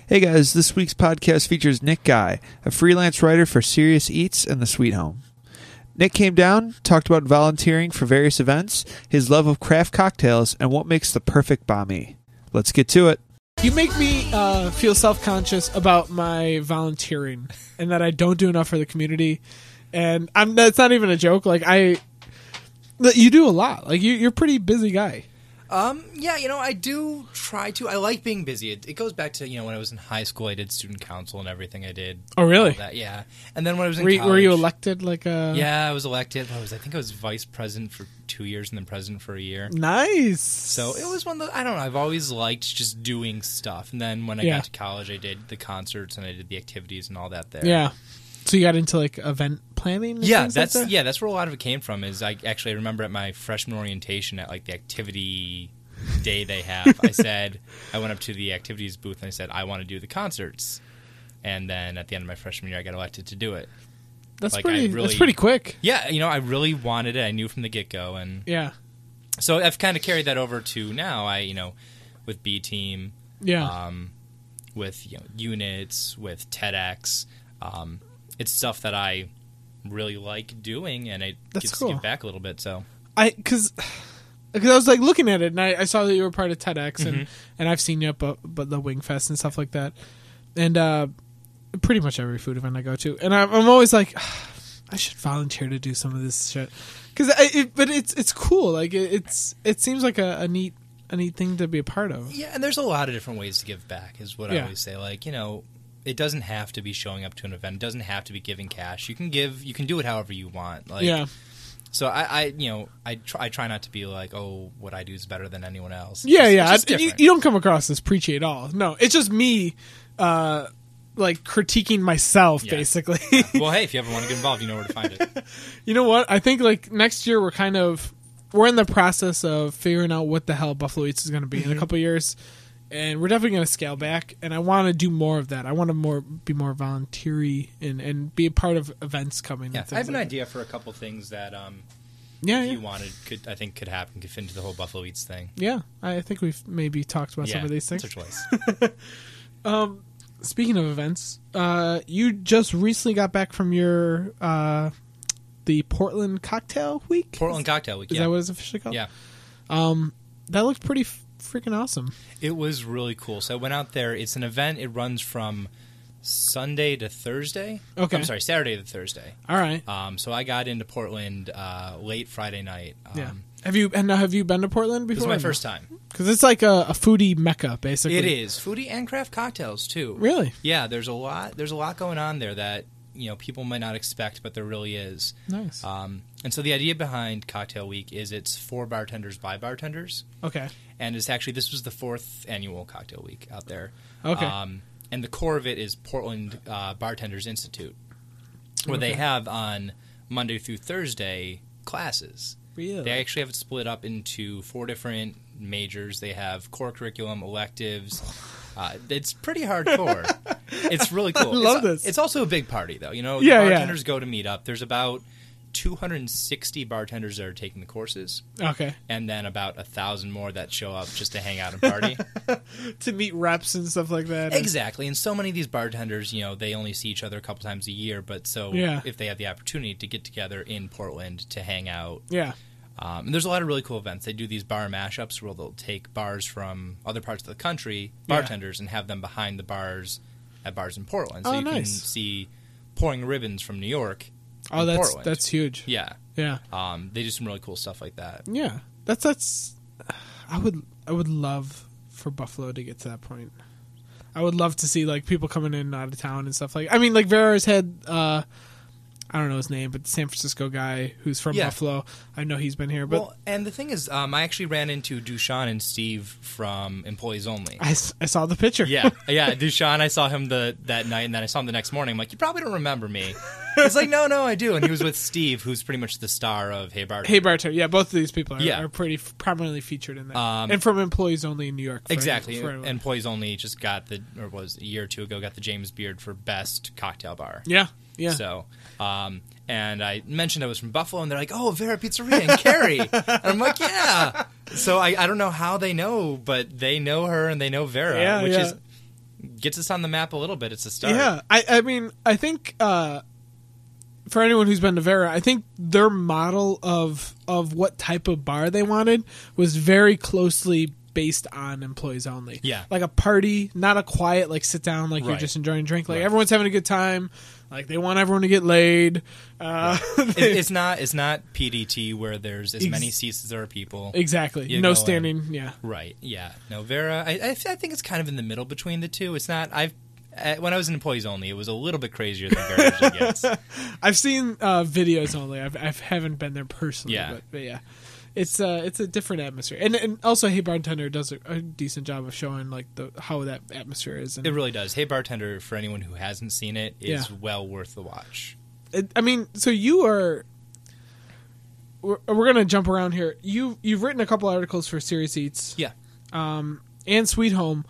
Hey guys, this week's podcast features Nick Guy, a freelance writer for Serious Eats and The Sweet Home. Nick came down, talked about volunteering for various events, his love of craft cocktails, and what makes the perfect Banh Mi. Let's get to it. You make me feel self-conscious about my volunteering and that I don't do enough for the community. And that's not even a joke. Like you do a lot. Like you're a pretty busy guy. Yeah, I do try to. I like being busy. It goes back to, when I was in high school, I did student council and everything I did. Oh, really? That, yeah. And then when I was in college. Were you elected? Yeah, I was elected. I think I was vice president for 2 years and then president for a year. Nice. So it was one of the, I don't know, I've always liked just doing stuff. And then when I got to college, I did the concerts and I did the activities and all that there. Yeah. So you got into event planning? Yeah, that's where a lot of it came from. Is I remember at my freshman orientation at the activity day they have, I went up to the activities booth and I said I want to do the concerts, and then at the end of my freshman year I got elected to do it. That's pretty quick. Yeah, I really wanted it. I knew from the get go, and yeah. So I've kind of carried that over to now. With B Team, with units, with TEDx. It's stuff that I really like doing, and it gets to give back a little bit. So because I was looking at it, and I saw that you were part of TEDx, and I've seen you up but the Wing Fest and stuff like that, and pretty much every food event I go to, and I'm always like, I should volunteer to do some of this shit, but it's cool. It seems like a neat thing to be a part of. Yeah, and there's a lot of different ways to give back, is what I always say. It doesn't have to be showing up to an event. It doesn't have to be giving cash. You can do it however you want. So I try not to be like, oh, what I do is better than anyone else. You don't come across as preachy at all. No, it's just me, critiquing myself, basically. Well, hey, if you ever want to get involved, you know where to find it. You know what? I think next year we're in the process of figuring out what the hell Buffalo Eats is going to be in a couple of years. And we're definitely going to scale back, and I want to do more of that. I want to be more volunteer-y and be a part of events coming. Yeah, I have an idea for a couple things that if you wanted, could happen, could fit into the whole Buffalo Eats thing. Yeah, I think we've maybe talked about some of these things. Once or twice. Speaking of events, you just recently got back from your the Portland Cocktail Week? Portland Cocktail Week, Is that what it's officially called? Yeah. That looked pretty freaking awesome. It was really cool. So I went out there. It's an event. It runs from Sunday to Thursday. Okay. I'm sorry, Saturday to Thursday. All right. So I got into Portland late Friday night. Yeah. Have you been to Portland before? This is my first time. Because it's like a foodie mecca, basically. It is. Foodie and craft cocktails, too. Really? Yeah, there's a lot going on there that people might not expect, but there really is. Nice. And so the idea behind Cocktail Week is it's for bartenders by bartenders. Okay. And this was the 4th annual Cocktail Week out there. Okay. And the core of it is Portland Bartenders Institute, where they have on Monday through Thursday classes. Really? They actually have it split up into 4 different majors. They have core curriculum, electives. It's pretty hardcore. It's really cool. I love this. It's also a big party, though. Bartenders go to meet up. There's about 260 bartenders that are taking the courses. Okay. And then about 1,000 more that show up just to hang out and party. To meet reps and stuff like that. Exactly. And so many of these bartenders, they only see each other a couple times a year. But if they have the opportunity to get together in Portland to hang out. Yeah. And there's a lot of really cool events. They do these bar mashups where they'll take bars from other parts of the country, bartenders, and have them behind the bars at bars in Portland. So you can see Pouring Ribbons from New York. Oh, that's huge. Yeah. Yeah. They do some really cool stuff like that. Yeah. That's I would love for Buffalo to get to that point. I would love to see people coming in out of town and stuff Vera's had I don't know his name, but the San Francisco guy who's from Buffalo. I know he's been here. But and the thing is, I actually ran into Dushan and Steve from Employees Only. I saw the picture. Yeah. Dushan, I saw him that night, and then I saw him the next morning. I'm like, you probably don't remember me. He's like, no, I do. And he was with Steve, who's pretty much the star of Hey Bartender. Hey Bartender. Yeah, both of these people are pretty prominently featured in that. And from Employees Only in New York. Exactly. Employees Only just got a year or two ago, got the James Beard for Best Cocktail Bar. Yeah. Yeah. So, and I mentioned I was from Buffalo, and they're like, "Oh, Vera Pizzeria in Cary." And I'm like, "Yeah." So I don't know how they know, but they know her and they know Vera, which is gets us on the map a little bit. It's a start. Yeah, I mean, I think for anyone who's been to Vera, I think their model of what type of bar they wanted was very closely based on employees only. Yeah. Like a party, not a quiet, like sit down, like you're just enjoying a drink. Like everyone's having a good time. Like they want everyone to get laid. It's not PDT where there's as many seats as there are people. Exactly. No standing. Yeah. Right. Yeah. No, Vera, I think it's kind of in the middle between the two. It's not, when I was in employees only, it was a little bit crazier than Vera usually gets. I've seen videos only. I haven't been there personally. Yeah. But yeah. It's a different atmosphere, and also Hey Bartender does a decent job of showing like how that atmosphere is. And it really does. Hey Bartender, for anyone who hasn't seen it, is well worth the watch. I mean, so you are. We're gonna jump around here. You've written a couple articles for Serious Eats, yeah, and Sweet Home,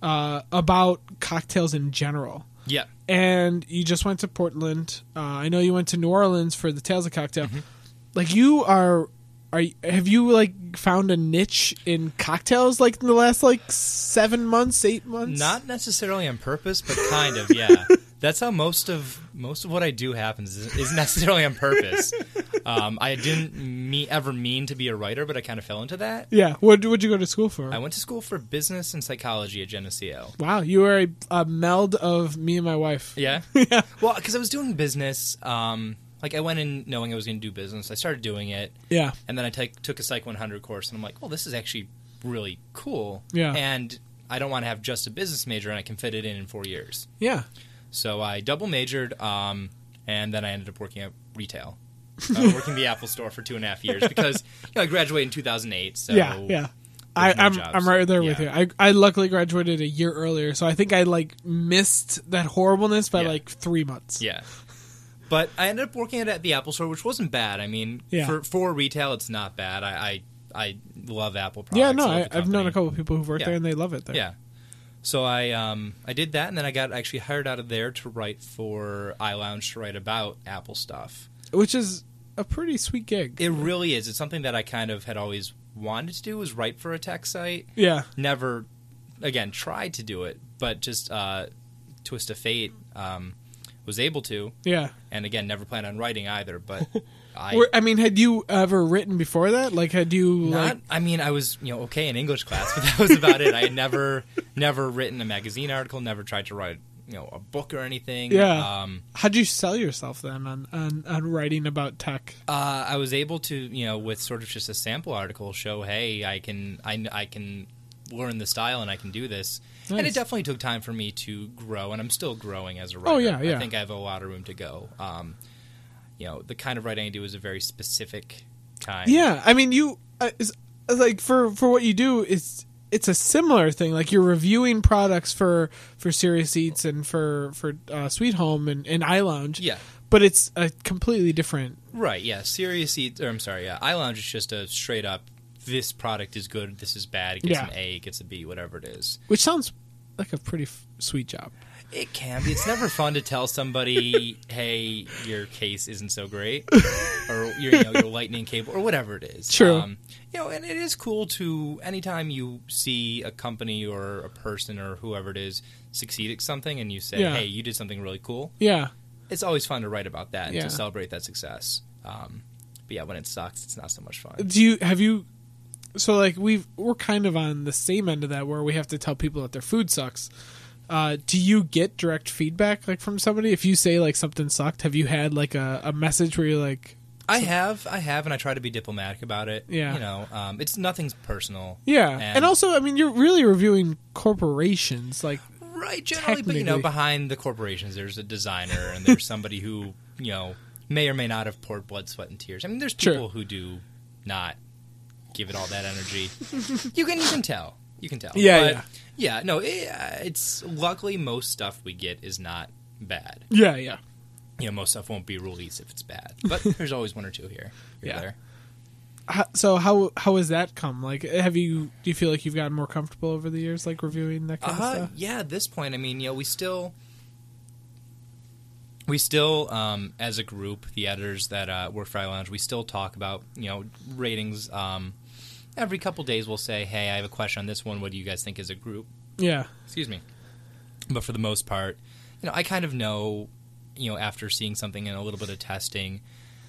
about cocktails in general. Yeah, and you just went to Portland. I know you went to New Orleans for the Tales of Cocktail. Mm-hmm. Like you are. Have you like found a niche in cocktails like in the last like 7 months, 8 months? Not necessarily on purpose, but kind of, yeah. That's how most of what I do happens is necessarily on purpose. I didn't ever mean to be a writer, but I kind of fell into that. Yeah. What'd you go to school for? I went to school for business and psychology at Geneseo. Wow, you were a meld of me and my wife. Yeah? Yeah. Well, because I was doing business. Like, I went in knowing I was going to do business. I started doing it. Yeah. And then I took a Psych 100 course, and I'm like, well, this is actually really cool. Yeah. And I don't want to have just a business major, and I can fit it in 4 years. Yeah. So I double majored, and then I ended up working at retail. Working the Apple store for 2.5 years because I graduated in 2008. So yeah. I'm right there with you. I luckily graduated a year earlier, so I think I like missed that horribleness by like 3 months. Yeah. But I ended up working at the Apple store, which wasn't bad. I mean, for retail, it's not bad. I love Apple products. Yeah, no, I've known a couple of people who've worked there, and they love it there. Yeah. So I did that, and then I got actually hired out of there to write for iLounge, to write about Apple stuff. Which is a pretty sweet gig. It really is. It's something that I kind of had always wanted to do, was write for a tech site. Yeah. Never, again, tried to do it, but just twist of fate, was able to. Yeah. And again, never planned on writing either, but I mean, had you ever written before that? Like, had you I mean, I was, okay in English class, but that was about it. I had never written a magazine article, never tried to write, a book or anything. Yeah. How'd you sell yourself then on writing about tech? I was able to, with sort of just a sample article, show, hey, I can learn the style and I can do this. Nice. And it definitely took time for me to grow, and I'm still growing as a writer. Oh, yeah. I think I have a lot of room to go. The kind of writing I do is a very specific kind. Yeah, I mean, you like for what you do, it's a similar thing. Like you're reviewing products for Serious Eats and for Sweet Home and iLounge. Yeah. But it's a completely different. Right, yeah. Serious Eats, iLounge is just a straight up, this product is good, this is bad, it gets an A, it gets a B, whatever it is. Which sounds like a pretty sweet job. It can be. It's never fun to tell somebody, hey, your case isn't so great, or your lightning cable, or whatever it is. True. And it is cool to, anytime you see a company or a person or whoever it is succeed at something and you say, hey, you did something really cool. Yeah. It's always fun to write about that and to celebrate that success. But yeah, when it sucks, it's not so much fun. So like we're kind of on the same end of that where we have to tell people that their food sucks. Do you get direct feedback like from somebody if you say like something sucked? Have you had like a message where you're like, I have, and I try to be diplomatic about it. Yeah, it's nothing's personal. Yeah, and also, I mean, you're really reviewing corporations, like right, generally, but behind the corporations, there's a designer and there's somebody who may or may not have poured blood, sweat, and tears. I mean, there's people who do not give it all that energy. You can tell. You can tell. Yeah. No, it's luckily most stuff we get is not bad. Yeah. Most stuff won't be released if it's bad, but there's always one or two here there. So how has that come? Like, do you feel like you've gotten more comfortable over the years, like reviewing that kind of stuff? Yeah, at this point, I mean, we still, as a group, the editors that work for iLounge, we still talk about ratings. Every couple days, we'll say, "Hey, I have a question on this one. What do you guys think as a group?" Yeah. Excuse me. But for the most part, I kind of know, after seeing something and a little bit of testing,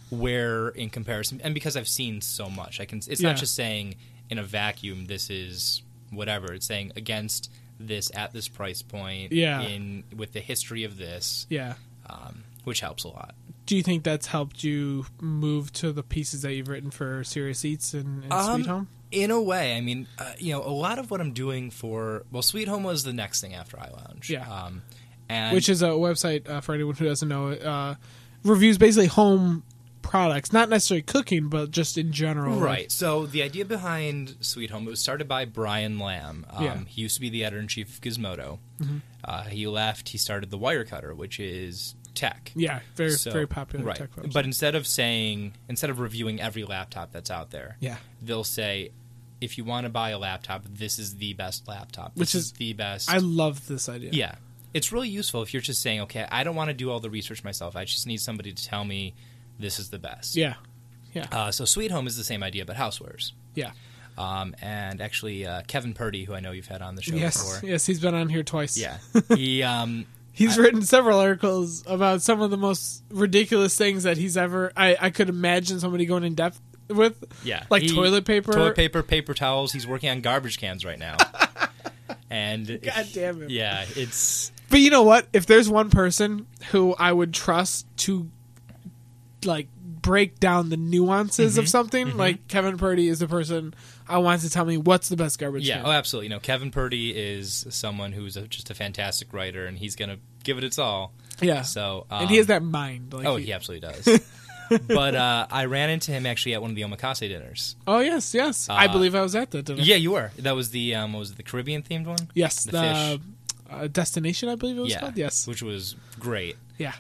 where in comparison, and because I've seen so much, it's not just saying in a vacuum this is whatever. It's saying against this at this price point, with the history of this, which helps a lot. Do you think that's helped you move to the pieces that you've written for Serious Eats and Sweet Home? In a way. I mean, a lot of what I'm doing Sweet Home was the next thing after iLounge. Yeah. And which is a website, for anyone who doesn't know, reviews basically home products, not necessarily cooking, but just in general. Right. So the idea behind Sweet Home, it was started by Brian Lamb. He used to be the editor-in-chief of Gizmodo. Mm-hmm. He left. He started the Wirecutter, which is tech. Yeah, very popular tech website. But instead of reviewing every laptop that's out there, they'll say, if you want to buy a laptop, this is the best laptop. This is the best. I love this idea. Yeah. It's really useful if you're just saying, okay, I don't want to do all the research myself. I just need somebody to tell me this is the best. Yeah. So Sweet Home is the same idea, but housewares. Yeah. And actually, Kevin Purdy, who I know you've had on the show before. Yes, he's been on here twice. Yeah. He he's written several articles about some of the most ridiculous things that he's ever... I could imagine somebody going in depth with. Yeah. Like toilet paper. Paper towels. He's working on garbage cans right now. And God damn it. Yeah, it's... But you know what? If there's one person who I would trust to, like, break down the nuances of something, like Kevin Purdy is the person I want to tell me what's the best garbage can. Oh, absolutely. Kevin Purdy is someone who's just a fantastic writer, and he's going to give it its all. Yeah. So, and he has that mind. Like he absolutely does. But I ran into him actually at one of the omakase dinners. Oh, yes. I believe I was at that dinner. Yeah, you were. That was the the Caribbean-themed one? Yes. The fish. Destination, I believe it was called. Yes. Which was great. Yeah.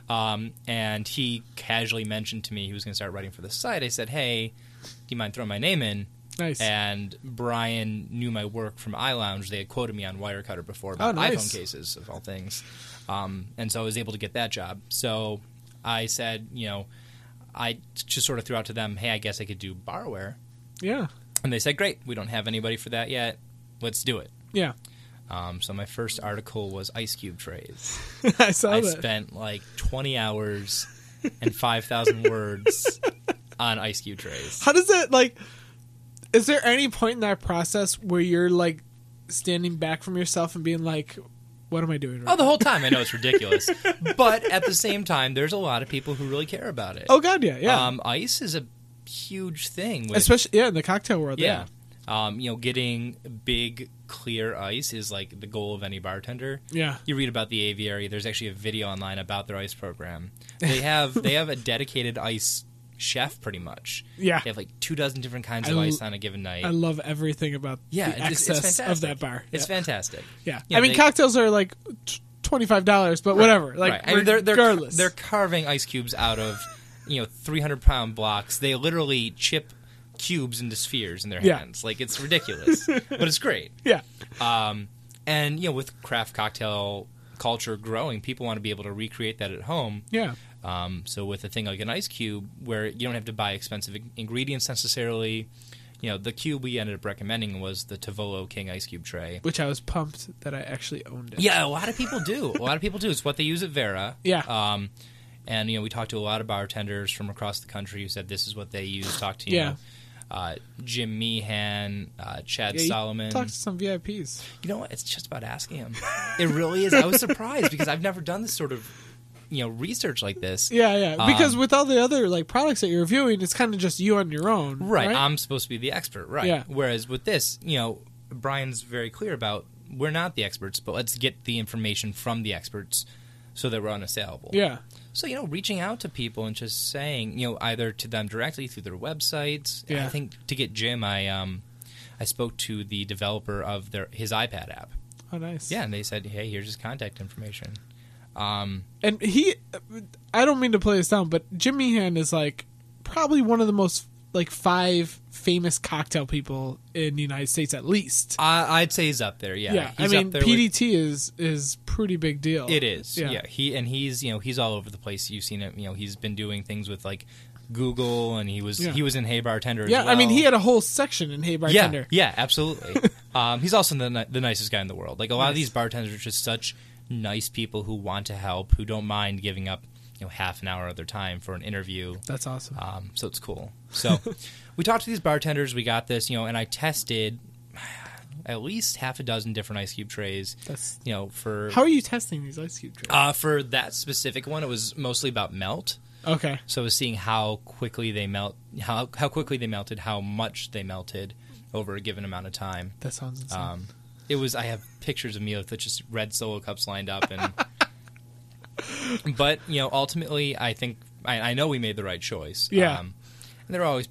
And he casually mentioned to me he was going to start writing for the site. I said, hey, do you mind throwing my name in? Nice. And Brian knew my work from iLounge. They had quoted me on Wirecutter before about iPhone cases, of all things. And so I was able to get that job. So I said, I just sort of threw out to them, hey, I guess I could do barware. Yeah. And they said, great, we don't have anybody for that yet. Let's do it. Yeah. So my first article was ice cube trays. I saw that. I spent like 20 hours and 5,000 words on ice cube trays. How does that, like, is there any point in that process where you're, like, standing back from yourself and being like, what am I doing right the whole time. I know it's ridiculous. But at the same time, there's a lot of people who really care about it. Oh, God, yeah. Ice is a huge thing. Especially, in the cocktail world. Yeah. Getting big, clear ice is like the goal of any bartender. Yeah. You read about the aviary. There's actually a video online about their ice program. They have a dedicated ice chef, pretty much. Yeah. They have like 24 different kinds of ice on a given night. I love everything about the excess of that bar. It's fantastic. Yeah. I mean, cocktails are like $25, but whatever. Like, right. I mean, regardless. They're carving ice cubes out of 300-pound blocks. They literally chip cubes into spheres in their hands. Like, it's ridiculous. But it's great. Yeah. And, with craft cocktail culture growing, people want to be able to recreate that at home. Yeah. So with a thing like an ice cube, where you don't have to buy expensive ingredients necessarily, the cube we ended up recommending was the Tavolo King Ice Cube tray. Which I was pumped that I actually owned it. Yeah, a lot of people do. It's what they use at Vera. Yeah. And, we talked to a lot of bartenders from across the country who said this is what they use. Talked to, Jim Meehan, Chad Solomon. Talk to some VIPs. You know what? It's just about asking them. It really is. I was surprised because I've never done this sort of research like this. Yeah. Because with all the other like products that you're reviewing, it's kind of just you on your own. Right. I'm supposed to be the expert. Right. Yeah. Whereas with this, Brian's very clear about we're not the experts, but let's get the information from the experts so that we're unassailable. Yeah. So, reaching out to people and just saying, either to them directly through their websites. Yeah. I think to get Jim, I spoke to the developer of his iPad app. Oh, nice. Yeah, and they said, hey, here's his contact information. And I don't mean to play this down, but Jim Meehan is like probably one of the most like 5 famous cocktail people in the United States, at least. I'd say he's up there. Yeah. I mean, PDT is pretty big deal. It is. Yeah. He's all over the place. You've seen it. He's been doing things with like Google, and he was in Hey Bartender. As well. I mean, he had a whole section in Hey Bartender. Yeah, absolutely. He's also the nicest guy in the world. Like a lot of these bartenders are just such nice people who want to help, who don't mind giving up half an hour of their time for an interview. That's awesome. So it's cool. So we talked to these bartenders. We got this, and I tested at least half a dozen different ice cube trays. That's for how are you testing these ice cube trays? For that specific one, it was mostly about melt. Okay. So I was seeing how quickly they how quickly they melted, how much they melted over a given amount of time. That sounds insane. I have pictures of me with just red Solo cups lined up, and but ultimately, I think I know we made the right choice. Yeah. And there are always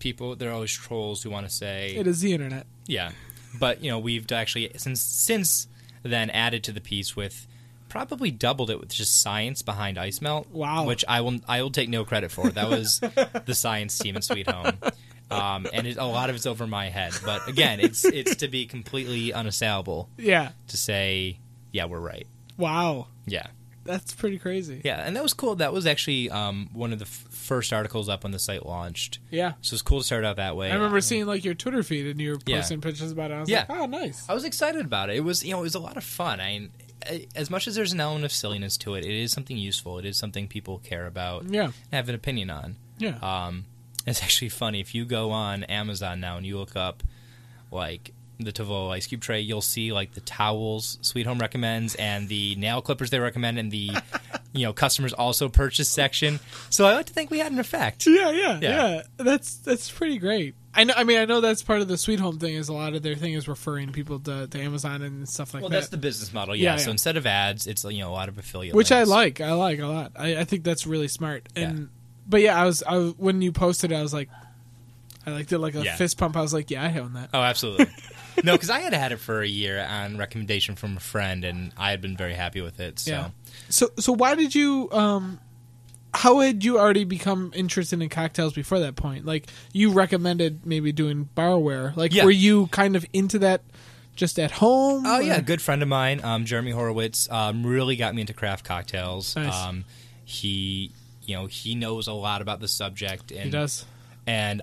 trolls who want to say it is the internet. Yeah, but we've actually since then added to the piece with. Probably doubled it with just science behind ice melt. Wow. Which I will take no credit for. That was the science team at Sweet Home. And a lot of it's over my head. But again, it's to be completely unassailable. Yeah. To say, yeah, we're right. Wow. Yeah. That's pretty crazy. Yeah, and that was cool. That was actually one of the first articles up when the site launched. Yeah. So it's cool to start out that way. I remember seeing your Twitter feed and you were posting pictures about it. I was like, oh, nice. I was excited about it. It was, it was a lot of fun. As much as there's an element of silliness to it, it is something useful. It is something people care about and have an opinion on. Yeah. It's actually funny. If you go on Amazon now and you look up, the Tavo ice cube tray, you'll see, the towels Sweet Home recommends and the nail clippers they recommend and the, customers also purchase section. So I like to think we had an effect. Yeah. That's pretty great. I know that's part of the Sweet Home thing is a lot of their thing is referring people to Amazon and stuff like that. Well, that's the business model, yeah. So instead of ads, it's a lot of affiliate which links. I like a lot. I think that's really smart. But I was when you posted it, I was like, I did a fist pump. I was like, yeah, I own that. Oh, absolutely. No, because I had it for a year on recommendation from a friend, and I had been very happy with it. So why did you? How had you already become interested in cocktails before that point? You recommended maybe doing barware. Were you kind of into that just at home? Oh, yeah. A good friend of mine, Jeremy Horowitz, really got me into craft cocktails. Nice. He knows a lot about the subject. And, he does. And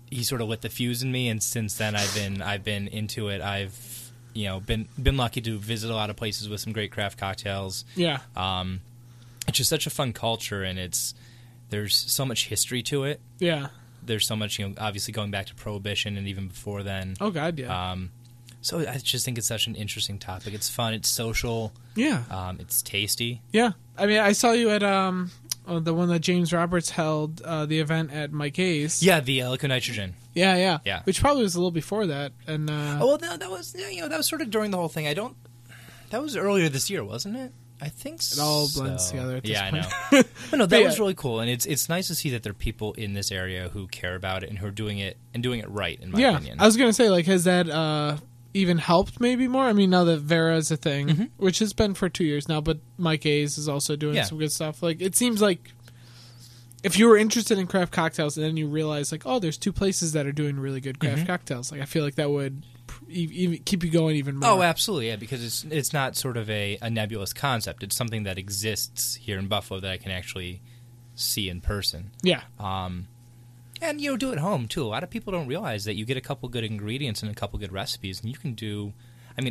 he sort of lit the fuse in me, and since then I've been into it. I've been lucky to visit a lot of places with some great craft cocktails. Yeah. It's just such a fun culture, and there's so much history to it. Yeah. There's so much, obviously going back to Prohibition and even before then. Oh, God, yeah. So I just think it's such an interesting topic. It's fun. It's social. Yeah. It's tasty. Yeah. I saw you at the one that James Roberts held, the event at Mike A's. Yeah, the liquid nitrogen. Yeah. Which probably was a little before that. And that was that was sort of during the whole thing. That was earlier this year, wasn't it? I think so. It all blends together at this point. I know. But no, that was really cool, and it's nice to see that there are people in this area who care about it and who are doing it right, in my opinion. I was going to say, has that even helped maybe more? Now that Vera is a thing, which has been for 2 years now, but Mike A's is also doing some good stuff. It seems like if you were interested in craft cocktails and then you realize, there's two places that are doing really good craft cocktails, I feel like that would keep you going even more. Oh, absolutely, yeah, because it's not sort of a nebulous concept. It's something that exists here in Buffalo that I can actually see in person. Yeah. And, do it at home, too. A lot of people don't realize that you get a couple good ingredients and a couple good recipes, and you can do...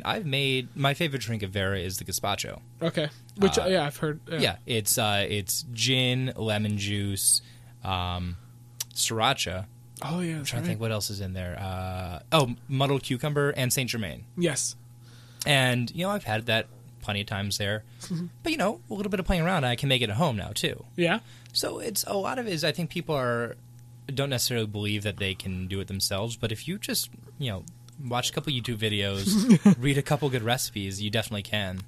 I've made... My favorite drink of Vera is the gazpacho. Okay. Which, I've heard... Yeah, it's gin, lemon juice, sriracha. Oh, yeah, I'm trying to think what else is in there. Muddled cucumber and Saint Germain. Yes. And, I've had that plenty of times there. But, a little bit of playing around, I can make it at home now, too. Yeah. So it's a lot of it is, I think people don't necessarily believe that they can do it themselves, but if you just, watch a couple YouTube videos, read a couple good recipes, you definitely can.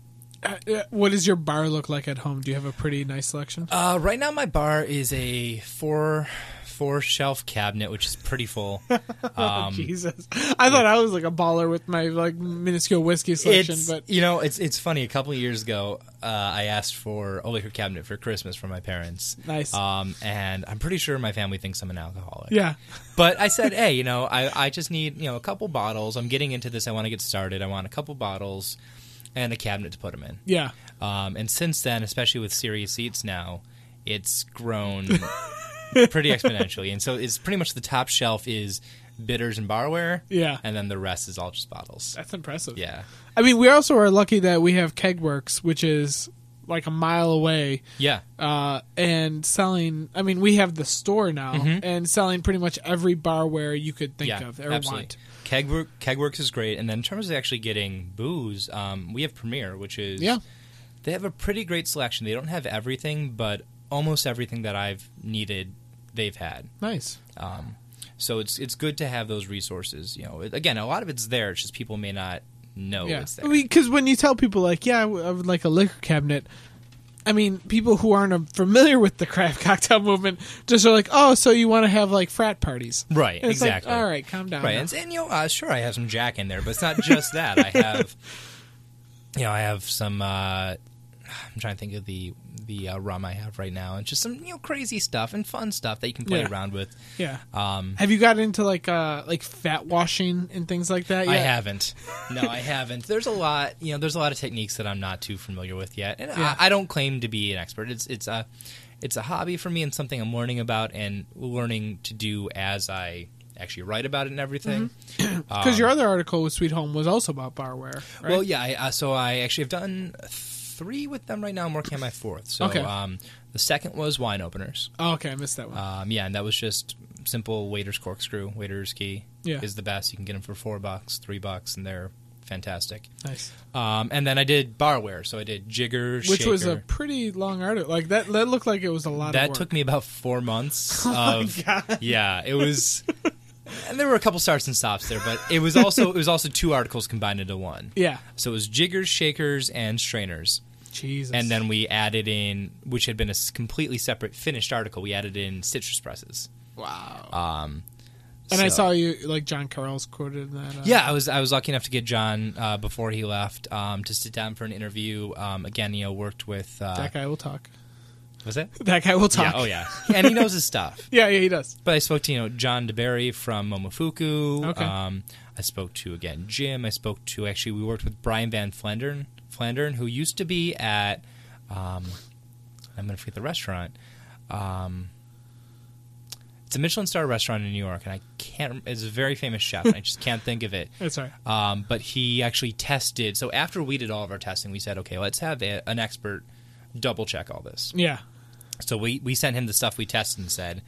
What does your bar look like at home? Do you have a pretty nice selection? Right now my bar is a four-shelf cabinet, which is pretty full. Jesus. I thought I was a baller with my minuscule whiskey selection. But it's funny. A couple of years ago, I asked for a liquor cabinet for Christmas from my parents. Nice. And I'm pretty sure my family thinks I'm an alcoholic. Yeah. But I said, hey, I just need, a couple bottles. I'm getting into this. I want to get started. I want a couple bottles and a cabinet to put them in. Yeah. And since then, especially with Serious Eats now, it's grown pretty exponentially. And so it's pretty much the top shelf is bitters and barware. Yeah. And then the rest is all just bottles. That's impressive. Yeah. I mean, we also are lucky that we have Kegworks, which is like a mile away. Yeah. And selling, I mean, we have the store now and selling pretty much every barware you could think of or absolutely. want. Kegworks is great. And then in terms of actually getting booze, we have Premier, which is... Yeah. They have a pretty great selection. They don't have everything, but almost everything that I've needed, they've had. Nice. So it's good to have those resources. You know, again, a lot of it's there. It's just people may not know it's there. Because when you tell people like, I would like a liquor cabinet, I mean, people who aren't familiar with the craft cocktail movement just are like, oh, so you want to have like frat parties, right? And it's exactly. Like, all right, calm down. Right, and you know, sure, I have some Jack in there, but it's not just that. I have, I have some. I'm trying to think of the rum I have right now, and just some crazy stuff and fun stuff that you can play around with. Yeah. Have you got into like fat washing and things like that yet? I haven't. No, I haven't. There's a lot. There's a lot of techniques that I'm not too familiar with yet, and I don't claim to be an expert. It's a hobby for me and something I'm learning about and learning to do as I actually write about it and everything. Because your other article with Sweet Home was also about barware, right? Well, yeah. So I actually have done 3 with them right now. I'm working on my 4th. So the second was wine openers. Oh, okay, I missed that one. And that was just simple waiter's corkscrew. Waiter's key is the best. You can get them for $4, $3, and they're fantastic. Nice. And then I did barware. So I did jigger, which shaker. was a pretty long article. Like that looked like it was a lot of work. That took me about 4 months. Oh my God. Yeah, it was. And there were a couple starts and stops there, but it was also 2 articles combined into one. Yeah. So it was jiggers, shakers, and strainers. Jesus. And then we added in, which had been a completely separate finished article, we added in citrus presses. Wow. I saw you, like John Carroll's quoted in that. Yeah, I was lucky enough to get John before he left to sit down for an interview. Again, worked with... that guy will talk. Was it? That guy will talk. Yeah, oh, yeah. And he knows his stuff. Yeah, he does. But I spoke to, John DeBerry from Momofuku. Okay. I spoke to, again, Jim. I spoke to, actually, we worked with Brian Van Flandern, who used to be at, I'm going to forget the restaurant. It's a Michelin star restaurant in New York, and I can't, it's a very famous chef, and I just can't think of it. That's all right. But he actually tested, so after we did all of our testing, we said, okay, let's have an expert double check all this. Yeah. So we sent him the stuff we tested and said,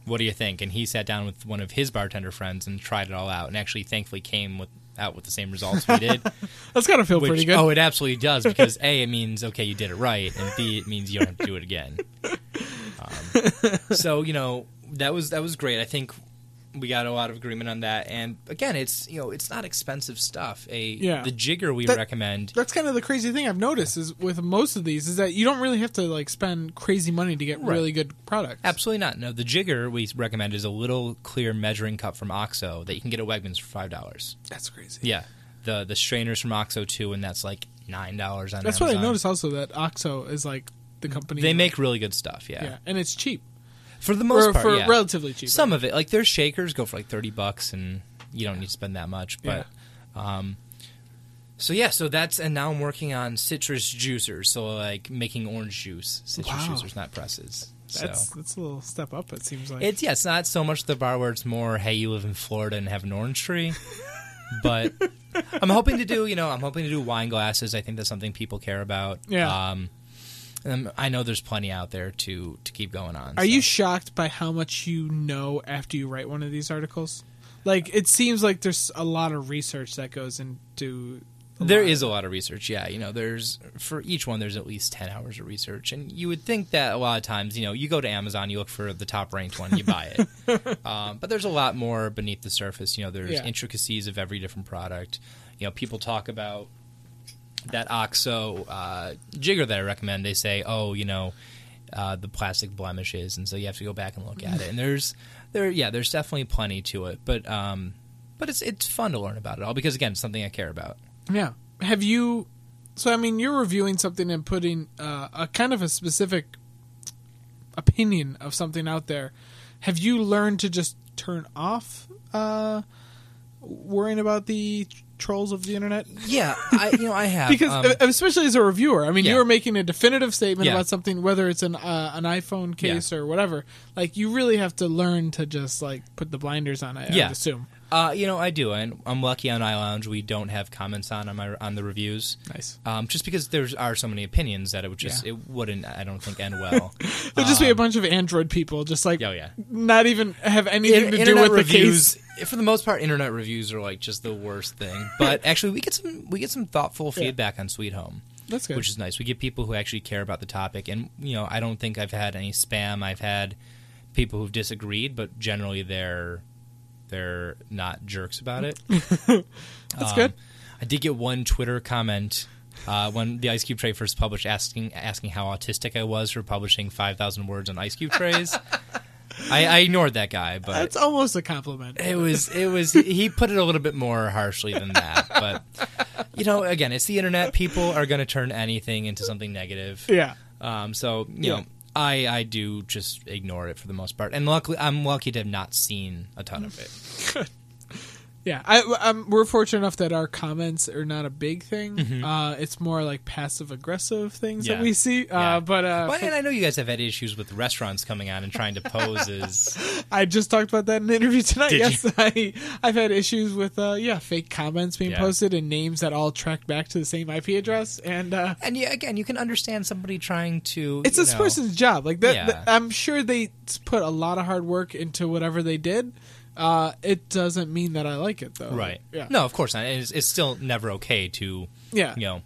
what do you think? And he sat down with one of his bartender friends and tried it all out, and actually thankfully came out with the same results we did. That's got to feel pretty good. Oh, it absolutely does, because A, it means, okay, you did it right, and B, it means you don't have to do it again. So, that was great. I think we got a lot of agreement on that. And again, it's not expensive stuff. The jigger we recommend. That's kind of the crazy thing I've noticed is with most of these is that you don't really have to like spend crazy money to get really good products. Absolutely not. No, the jigger we recommend is a little clear measuring cup from OXO that you can get at Wegmans for $5. That's crazy. Yeah. The strainers from OXO too, and that's like $9 on Amazon. That's what I noticed also, that OXO is like the company. They make really good stuff. Yeah, and it's cheap. For the most part, for relatively cheap. Some of it, like their shakers, go for like $30, and you don't need to spend that much. But, so that's, and now I'm working on citrus juicers, so like making orange juice, citrus juicers, not presses. That's a little step up. It seems like it's not so much the bar where it's more, hey, you live in Florida and have an orange tree, but I'm hoping to do wine glasses. I think that's something people care about. Yeah. I know there's plenty out there to keep going on. Are you shocked by how much you know after you write one of these articles? Like, it seems like there's a lot of research that goes into... There is a lot of research, yeah. There's, for each one, there's at least 10 hours of research. And you would think that a lot of times, you go to Amazon, you look for the top-ranked one, you buy it. But there's a lot more beneath the surface. There's intricacies of every different product. People talk about... that OXO jigger that I recommend, they say, the plastic blemishes, and so you have to go back and look at it. And there's definitely plenty to it, but it's fun to learn about it all because again, it's something I care about. Yeah. Have you? So I mean, you're reviewing something and putting a kind of a specific opinion of something out there. Have you learned to just turn off worrying about the trolls of the internet? Yeah, I have. Because especially as a reviewer, I mean, Yeah. you were making a definitive statement Yeah. about something, whether it's an iPhone case or whatever. Like, you really have to learn to just like put the blinders on. I would assume. I do, and I'm lucky on iLounge we don't have comments on the reviews. Nice. Just because there are so many opinions that it wouldn't, I don't think, end well. There'll just be a bunch of Android people, just like Oh yeah. not even have anything to do with reviews, the case. For the most part, internet reviews are like just the worst thing. But actually, we get some thoughtful feedback on Sweet Home. That's good. Which is nice. We get people who actually care about the topic, and I don't think I've had any spam. I've had people who've disagreed, but generally they're not jerks about it. That's good. I did get one Twitter comment when the Ice Cube tray first published, asking how autistic I was for publishing 5,000 words on Ice Cube trays. I ignored that guy, but that's almost a compliment. It was. He put it a little bit more harshly than that, but again, it's the internet. People are going to turn anything into something negative. Yeah. So you know. I do just ignore it for the most part, and luckily I'm lucky to have not seen a ton of it. Good. Yeah, we're fortunate enough that our comments are not a big thing. Mm-hmm. It's more like passive aggressive things that we see. But and I know you guys have had issues with restaurants coming on and trying to pose as. I just talked about that in the interview tonight. Did Yes, I've had issues with fake comments being posted and names that all track back to the same IP address. And again, you can understand somebody trying to. It's this person's job. Like that, I'm sure they put a lot of hard work into whatever they did. It doesn't mean that I like it, though. Right. Yeah. No, of course not. It's still never okay to. Yeah.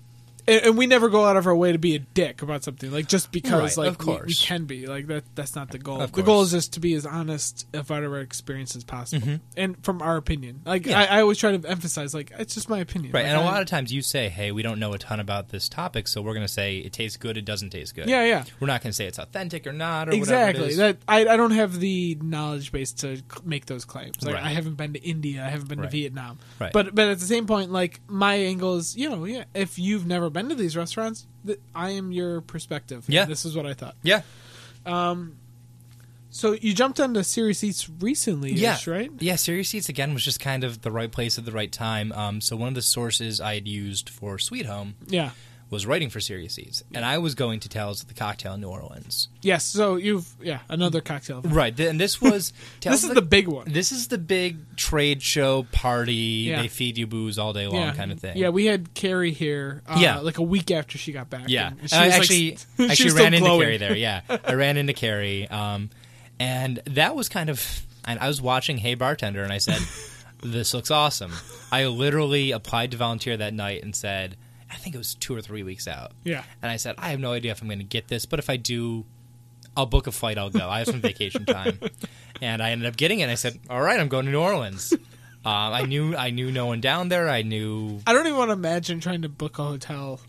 And we never go out of our way to be a dick about something, like just because, right, like of course. we can be like that. That's not the goal. Of The course. goal is just to be as honest about our experience as possible, and from our opinion. Like I always try to emphasize, like it's just my opinion. Right, like, and a lot of times you say, "Hey, we don't know a ton about this topic, so we're going to say it tastes good, it doesn't taste good." Yeah. We're not going to say it's authentic or not, or Exactly. whatever it is. That I don't have the knowledge base to make those claims. Like Right. I haven't been to India, I haven't been to Right. Vietnam. Right. But at the same point, like my angle is, if you've never been to these restaurants, I am your perspective. Yeah. This is what I thought. Yeah. So you jumped onto Serious Eats recently, right? Yeah, Serious Eats, again, was just kind of the right place at the right time. So one of the sources I had used for Sweet Home was writing for Serious Eats. And I was going to Tales of the Cocktail in New Orleans. Yes, so another cocktail. Right, and this was... This is the big one. This is the big trade show party, Yeah. they feed you booze all day long kind of thing. Yeah, we had Carrie here like a week after she got back. Yeah, and she I was actually ran into Carrie there. Yeah, I ran into Carrie, and that was kind of. And I was watching Hey Bartender, and I said, "This looks awesome." I literally applied to volunteer that night and said, I think it was 2 or 3 weeks out. Yeah, and I said, I have no idea if I'm going to get this, but if I do, I'll book a flight. I'll go. I have some vacation time, and I ended up getting it. And I said, all right, I'm going to New Orleans. I knew no one down there. I don't even want to imagine trying to book a hotel.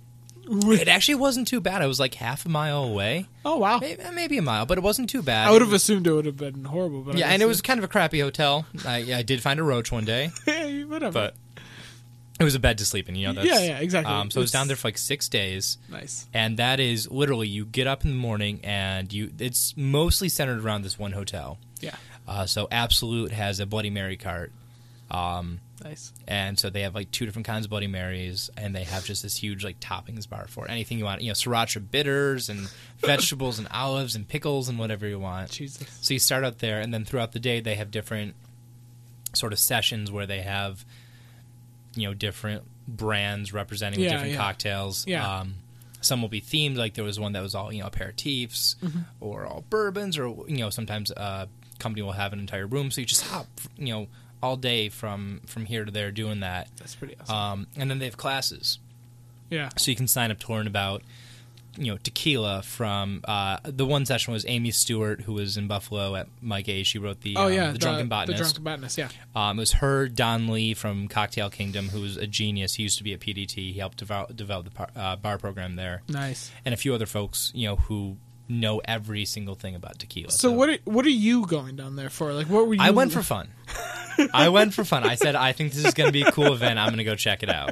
It actually wasn't too bad. I was like half a mile away. Oh, wow. Maybe a mile, but it wasn't too bad. I would have assumed it would have been horrible. But and it was kind of a crappy hotel. I did find a roach one day. Yeah, whatever. But it was a bed to sleep in, That's, yeah, exactly. So I was down there for like 6 days. Nice. And that is literally, you get up in the morning and it's mostly centered around this one hotel. Yeah. So Absolute has a Bloody Mary cart. Nice. And so they have like 2 different kinds of Bloody Marys, and they have just this huge like toppings bar for it. Anything you want, sriracha bitters and vegetables and olives and pickles and whatever you want. Jesus. So you start out there, and then throughout the day they have different sort of sessions where they have different brands representing different cocktails. Yeah. Some will be themed, like there was one that was all aperitifs or all bourbons, or sometimes a company will have an entire room, so you just hop all day from here to there doing that. That's pretty awesome. And then they have classes. Yeah. So you can sign up to learn about, tequila from... the one session was Amy Stewart, who was in Buffalo at Mike A. She wrote the Drunken Botanist. The Drunken Botanist, yeah. It was her, Don Lee from Cocktail Kingdom, who was a genius. He used to be at PDT. He helped develop the bar program there. Nice. And a few other folks, who know every single thing about tequila. So what are you going down there for? Like, what were you... I went for fun. I said, I think this is going to be a cool event. I'm going to go check it out.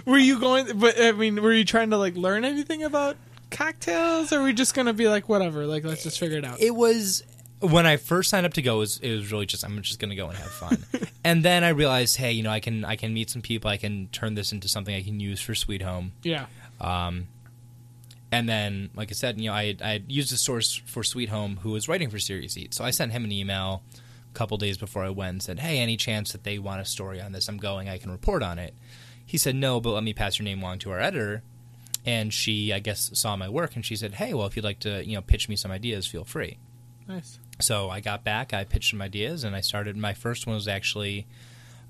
Were you going... But, I mean, were you trying to, like, learn anything about cocktails? Or were we just going to be like, whatever, like, let's just figure it out? It was... When I first signed up to go, it was really just, I'm just going to go and have fun. And then I realized, hey, I can meet some people. I can turn this into something I can use for Sweet Home. Yeah. And then, like I said, I had used a source for Sweet Home who was writing for Serious Eats. So I sent him an email a couple days before I went and said, hey, any chance that they want a story on this? I'm going. I can report on it. He said, no, but let me pass your name along to our editor. And she, I guess, saw my work, and she said, hey, well, if you'd like to, pitch me some ideas, feel free. Nice. So I got back, I pitched some ideas, and I started. My first one was actually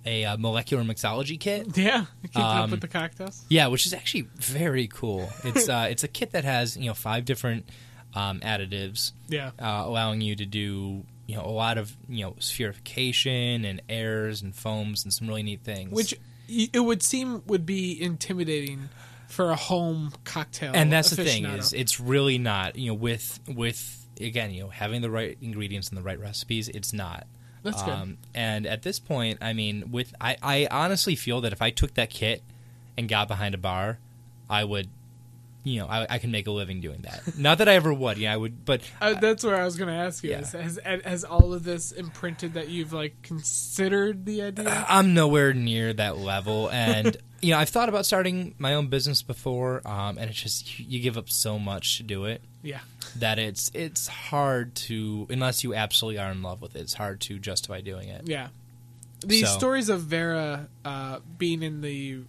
a molecular mixology kit. Yeah, keeping up with the cocktails. Yeah, which is actually very cool. It's it's a kit that has 5 different additives. Yeah, allowing you to do a lot of spherification and airs and foams and some really neat things. Which it would seem would be intimidating for a home cocktail. And that's aficionado. the thing is, it's really not. With again, having the right ingredients and the right recipes, it's not. That's good. And at this point, I mean, I honestly feel that if I took that kit and got behind a bar, I would, I can make a living doing that. Not that I ever would, I would, but that's where I was going to ask you. Yeah. Has all of this imprinted that you've considered the idea? I'm nowhere near that level, and I've thought about starting my own business before, and it's just you give up so much to do it. Yeah. That it's hard to, unless you absolutely are in love with it, it's hard to justify doing it. Yeah. These stories of Vera being in the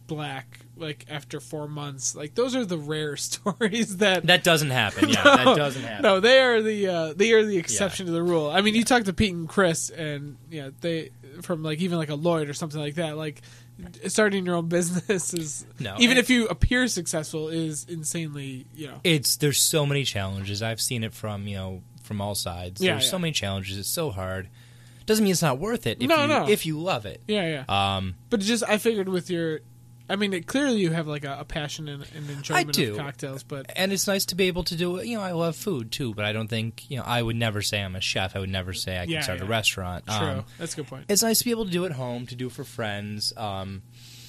black after 4 months, those are the rare stories that doesn't happen. Yeah, that doesn't happen. No, they are the exception to the rule. I mean, you talk to Pete and Chris, and they from even a Lloyd or something like that. Starting your own business is even if you appear successful is insanely there's so many challenges. I've seen it from all sides. There's so many challenges. It's so hard. Doesn't mean it's not worth it if you love it. Yeah. But I figured with your, clearly you have a passion and enjoyment of cocktails, and it's nice to be able to do it. I love food too, but I don't think I would never say I'm a chef. I would never say I can start a restaurant. True, that's a good point. It's nice to be able to do it at home, to do it for friends.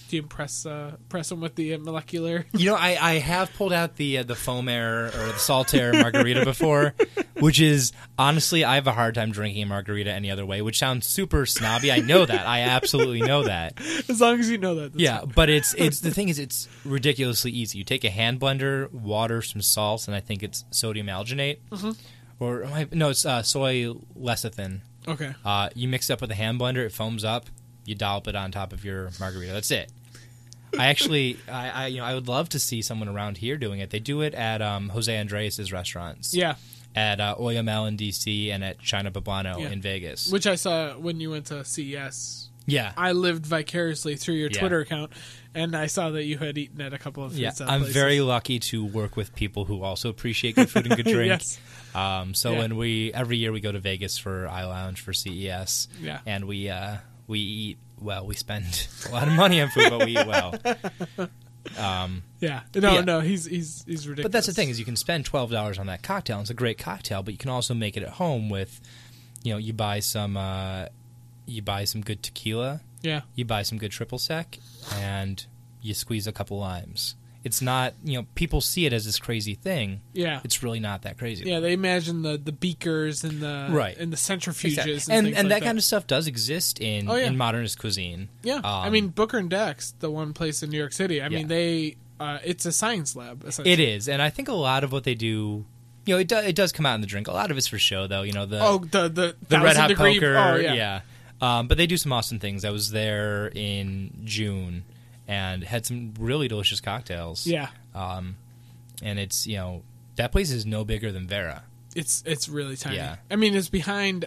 Do you press them with the molecular? I have pulled out the foam air or the salt air margarita before, which is honestly I have a hard time drinking a margarita any other way, which sounds super snobby. I know that. I absolutely know that. As long as you know that. Yeah, fine. But it's the thing is it's ridiculously easy. You take a hand blender, water, some salts, and I think it's sodium alginate, or it's soy lecithin. Okay. You mix it up with a hand blender, it foams up. You dollop it on top of your margarita. That's it. I actually, I would love to see someone around here doing it. They do it at Jose Andres' restaurants. Yeah. At Oyamel in D.C. and at China Poblano in Vegas. Which I saw when you went to CES. Yeah. I lived vicariously through your Twitter account, and I saw that you had eaten at a couple of his places. I'm very lucky to work with people who also appreciate good food and good drink. Yes. When every year we go to Vegas for iLounge for CES, and we eat well. We spend a lot of money on food, but we eat well. He's ridiculous. But that's the thing is you can spend $12 on that cocktail. And it's a great cocktail, but you can also make it at home with, you buy some good tequila. Yeah. You buy some good triple sec, and you squeeze a couple limes. It's not, people see it as this crazy thing. Yeah. It's really not that crazy. Yeah, they imagine the beakers and the centrifuges exactly. and things and like that kind of stuff does exist in modernist cuisine. Yeah. Booker and Dex, the one place in New York City, they it's a science lab, essentially. It is, and I think a lot of what they do, it does come out in the drink. A lot of it's for show, though. The red hot poker. Oh, yeah. But they do some awesome things. I was there in June and had some really delicious cocktails. Yeah. And it's, that place is no bigger than Vera. It's really tiny. Yeah. It's behind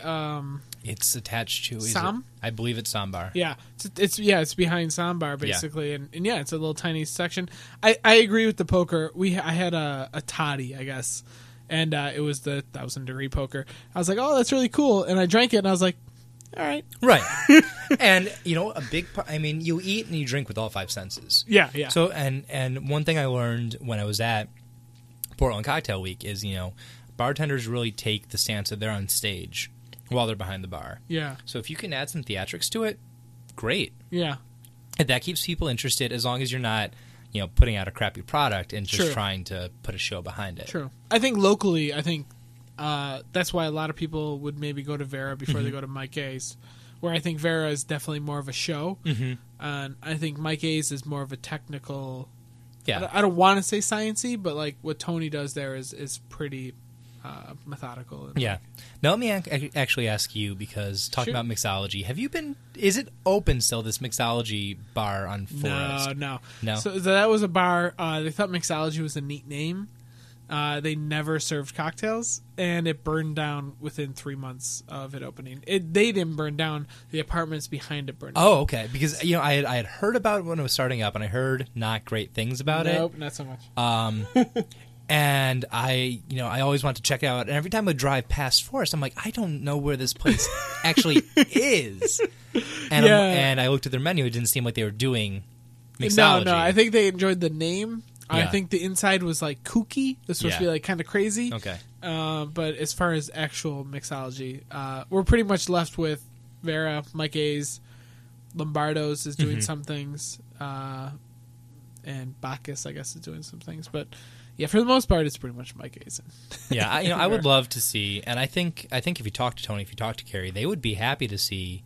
it's attached to Sam? I believe it's Sambar. Yeah. It's behind Sambar basically. And it's a little tiny section. I agree with the poker. I had a toddy, I guess. And it was the 1,000-degree poker. I was like, "Oh, that's really cool." And I drank it and I was like, all right. Right. And, a big part, you eat and you drink with all 5 senses. Yeah. So, and one thing I learned when I was at Portland Cocktail Week is, bartenders really take the stance that they're on stage while they're behind the bar. Yeah. So if you can add some theatrics to it, great. Yeah. And that keeps people interested as long as you're not, putting out a crappy product and just trying to put a show behind it. True. I think locally, that's why a lot of people would maybe go to Vera before they go to Mike A's where I think Vera is definitely more of a show. Mm-hmm. And I think Mike A's is more of a technical. Yeah. I don't want to say sciencey, but like what Tony does there is pretty methodical. Yeah. Now let me actually ask you, because talking about mixology, is it open still, this mixology bar on Forest? No. So that was a bar. They thought mixology was a neat name. They never served cocktails, and it burned down within 3 months of it opening. They didn't burn down. The apartments behind it burned down. Oh, okay. Because I had heard about it when it was starting up, and I heard not great things about it. Nope, not so much. And I always want to check it out. And every time I drive past Forest, I'm like, I don't know where this place actually is. And and I looked at their menu. It didn't seem like they were doing mixology. No. I think they enjoyed the name. Yeah. I think the inside was like kooky. It was supposed to be like kind of crazy. Okay. But as far as actual mixology, we're pretty much left with Vera, Mike A's, Lombardo's is doing some things, and Bacchus, I guess, is doing some things. But yeah, for the most part, it's pretty much Mike A's. Yeah, I would love to see, and I think if you talk to Tony, if you talk to Carrie, they would be happy to see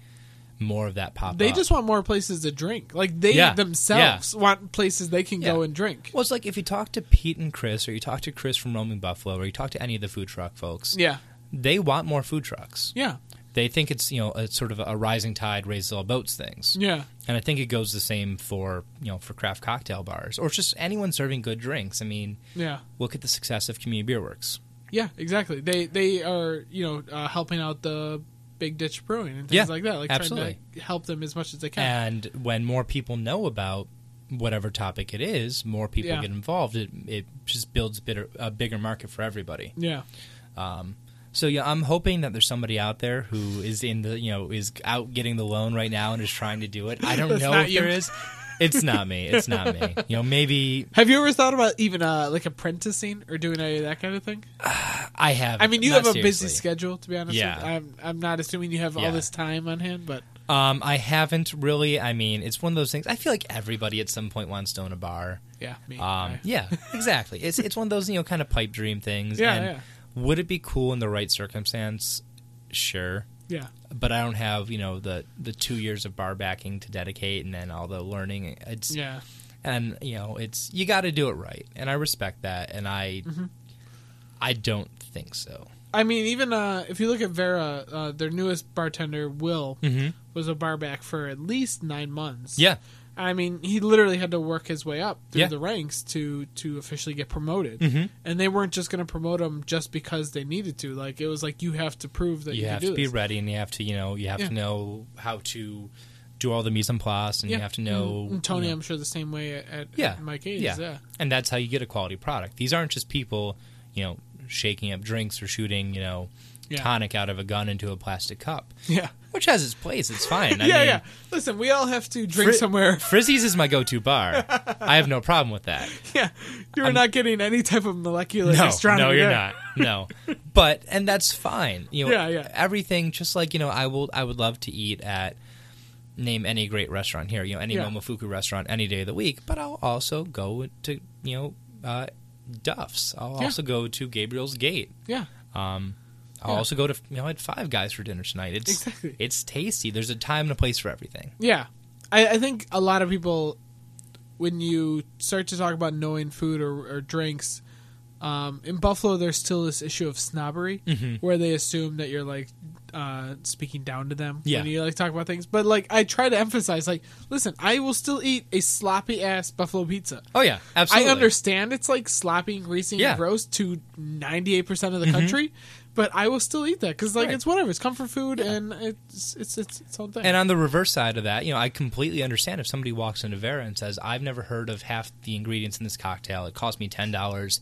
more of that pop up. They just want more places to drink. Like, they themselves want places they can go and drink. Well, it's like if you talk to Pete and Chris, or you talk to Chris from Roaming Buffalo, or you talk to any of the food truck folks, they want more food trucks. Yeah. They think it's, it's sort of a rising tide raises all boats things. Yeah. And I think it goes the same for craft cocktail bars, or just anyone serving good drinks. I mean, look at the success of Community Beer Works. Yeah, exactly. They are, helping out the Big Ditch Brewing and things like that. Like, absolutely. trying to help them as much as they can. And when more people know about whatever topic it is, more people get involved. It just builds a bigger market for everybody. Yeah. So I'm hoping that there's somebody out there who is is out getting the loan right now and is trying to do it. I don't know if there is. It's not me. It's not me. Maybe. Have you ever thought about even like apprenticing or doing any of that kind of thing? I have. I mean, you have a busy schedule, to be honest. Yeah. I'm not assuming you have all this time on hand, but I haven't really. I mean, it's one of those things. I feel like everybody at some point wants to own a bar. Yeah. Me. Yeah. Exactly. It's one of those kind of pipe dream things. Yeah. And would it be cool in the right circumstance? Sure. Yeah. But I don't have, the 2 years of bar backing to dedicate, and then all the learning. And it's, you got to do it right, and I respect that, and I don't think so. I mean, even if you look at Vera, their newest bartender, Will, was a bar back for at least 9 months. Yeah. I mean, he literally had to work his way up through the ranks to officially get promoted. And they weren't just going to promote him just because they needed to. Like, it was like, you have to prove that you can do this. You have to be ready, and you have to, to know how to do all the mise en place, and you have to know... And Tony, I'm sure, the same way at Mike A's. Yeah. And that's how you get a quality product. These aren't just people, shaking up drinks or shooting, tonic out of a gun into a plastic cup. Yeah. Which has its place. It's fine. I mean, Listen, we all have to drink somewhere. Frizzy's is my go-to bar. I have no problem with that. Yeah. You're not getting any type of molecular astronomy. No, you're not. No. And that's fine. Everything, just like, I would love to eat at, name any great restaurant here, any Momofuku restaurant any day of the week, but I'll also go to, Duff's. I'll also go to Gabriel's Gate. Yeah. I'll also go to, I had Five Guys for dinner tonight. It's tasty. There's a time and a place for everything. Yeah. I think a lot of people, when you start to talk about knowing food or drinks, in Buffalo, there's still this issue of snobbery where they assume that you're like speaking down to them when you like talk about things. But like, I try to emphasize, like, listen, I will still eat a sloppy ass buffalo pizza. Oh yeah, absolutely. I understand it's like sloppy and greasy and gross to 98% of the country, but I will still eat that because like it's whatever. It's comfort food and it's its own thing. And on the reverse side of that, I completely understand if somebody walks into Vera and says, "I've never heard of half the ingredients in this cocktail. It cost me $10.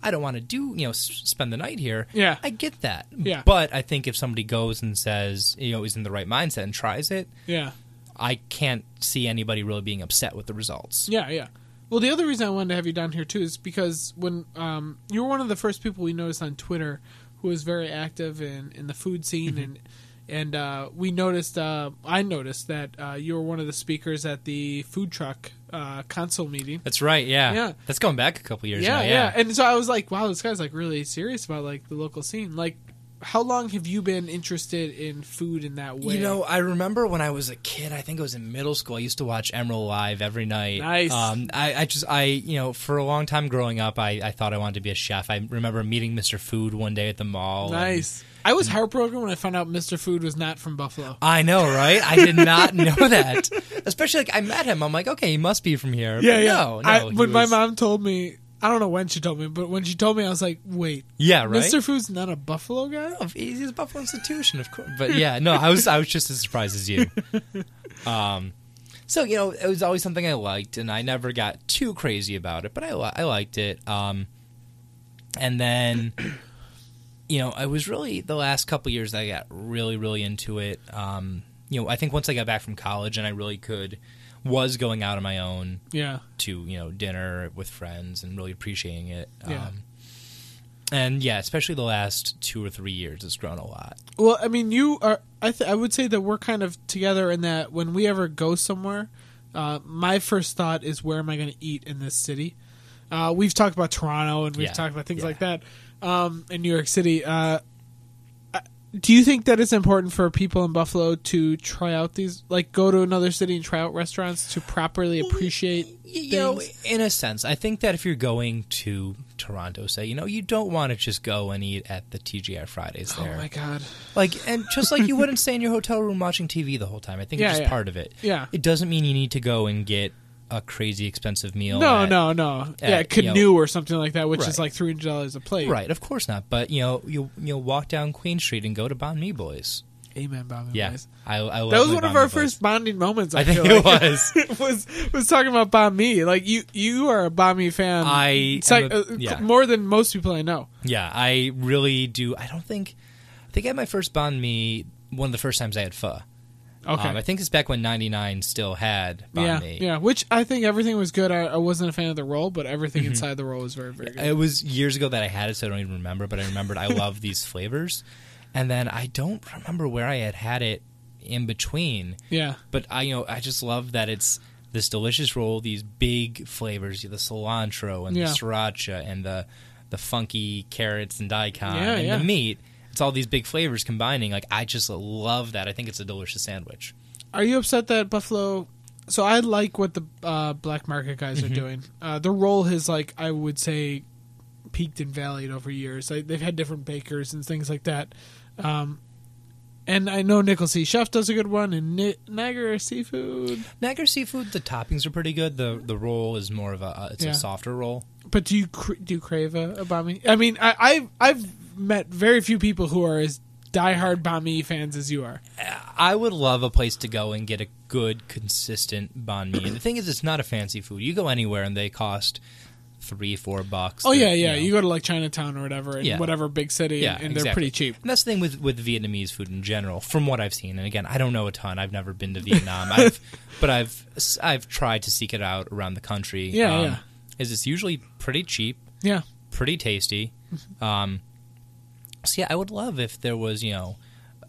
I don't want to spend the night here." Yeah. I get that. Yeah. But I think if somebody goes and says, is in the right mindset and tries it, I can't see anybody really being upset with the results. Yeah, yeah. Well, the other reason I wanted to have you down here, too, is because when you were one of the first people we noticed on Twitter who was very active in the food scene, and we noticed, I noticed that you were one of the speakers at the food truck council meeting. That's right, yeah. That's going back a couple years now. Yeah. And so I was like, wow, this guy's like really serious about like the local scene. Like, how long have you been interested in food in that way? You know, I remember when I was a kid, I think it was in middle school, I used to watch Emerald Live every night. Nice. For a long time growing up, I thought I wanted to be a chef. I remember meeting Mr. Food one day at the mall. Nice. I was heartbroken when I found out Mr. Food was not from Buffalo. I know, right? I did not know that. Especially, I met him. I'm like, okay, he must be from here. Yeah, but yeah. No, when my mom told me, I don't know when she told me, but when she told me, I was like, wait. Yeah, right? Mr. Food's not a Buffalo guy? No, he's a Buffalo institution, of course. But yeah, no, I was just as surprised as you. So, it was always something I liked, and I never got too crazy about it, but I liked it. And then... it was really the last couple of years that I got really, really into it. I think once I got back from college and I really was going out on my own to, dinner with friends and really appreciating it. Yeah. Especially the last 2 or 3 years, it's grown a lot. Well, I mean, you are, I would say that we're kind of together in that when we ever go somewhere, my first thought is, where am I going to eat in this city? We've talked about Toronto and we've talked about things like that. In New York City, do you think that it's important for people in Buffalo to try out these, like go to another city and try out restaurants to properly appreciate things? In a sense, I think that if you're going to Toronto, say, you don't want to just go and eat at the TGI Fridays there. Oh my God. And just like you wouldn't stay in your hotel room watching TV the whole time. I think it's just part of it. Yeah. It doesn't mean you need to go and get a crazy expensive meal. No. Canoe or something like that, which is like $300 a plate. Right, of course not. But you'll walk down Queen Street and go to Banh Mi Boys. Amen, Banh Mi Boys. I love that was one of our first bonding moments. I think it was talking about Banh Mi. Like you are a Banh Mi fan. More than most people I know. Yeah, I really do. I think I had my first Banh Mi one of the first times I had pho. Okay. I think it's back when 99 still had Banh Mi. Yeah, which I think everything was good. I wasn't a fan of the roll, but everything inside the roll was very, very good. It was years ago that I had it, so I don't even remember, but I remembered I love these flavors. And then I don't remember where I had it in between. Yeah. But I just love that it's this delicious roll, these big flavors, the cilantro and the sriracha and the funky carrots and daikon and the meat. It's all these big flavors combining. Like, I just love that. I think it's a delicious sandwich. Are you upset that Buffalo... So I like what the black market guys are doing. The roll has, I would say, peaked and valleyed over years. They've had different bakers and things like that. And I know Nickel C. Chef does a good one, and Niagara Seafood. Niagara Seafood, the toppings are pretty good. The roll is more of a softer roll. But do you crave a banh mi? I mean, I've met very few people who are as diehard banh mi fans as you are. I would love a place to go and get a good, consistent banh mi. And the thing is, it's not a fancy food. You go anywhere and they cost $3-4. Oh yeah. You go to Chinatown or whatever in whatever big city, and they're pretty cheap. And that's the thing with Vietnamese food in general, from what I've seen. And again, I don't know a ton. I've never been to Vietnam. But I've tried to seek it out around the country. Is it's usually pretty cheap. Yeah. Pretty tasty. So I would love if there was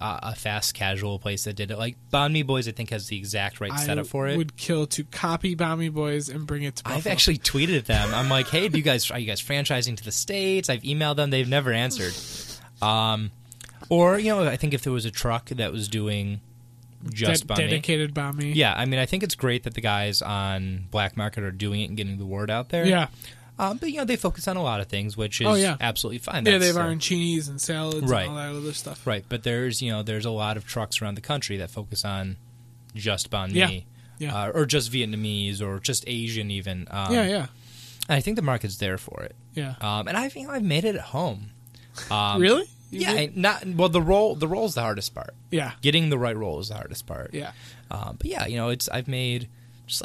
a fast casual place that did it. Like Banh Mi Boys, I think has the exact right setup for it. I would kill to copy Banh Mi Boys and bring it to Buffalo. I've actually tweeted at them. I'm like, hey, are you guys franchising to the States? I've emailed them. They've never answered. Or I think if there was a truck that was doing just Banh Mi. Dedicated Banh Mi. Yeah, I mean, I think it's great that the guys on Black Market are doing it and getting the word out there. Yeah. But they focus on a lot of things, which is absolutely fine. They have arancinis and salads right. and all that other stuff. Right, but there's a lot of trucks around the country that focus on just Banh Mi, or just Vietnamese, or just Asian even. And I think the market's there for it. Yeah. And I've made it at home. Really? The roll's the hardest part. Yeah. Getting the right roll is the hardest part. Yeah. But I've made just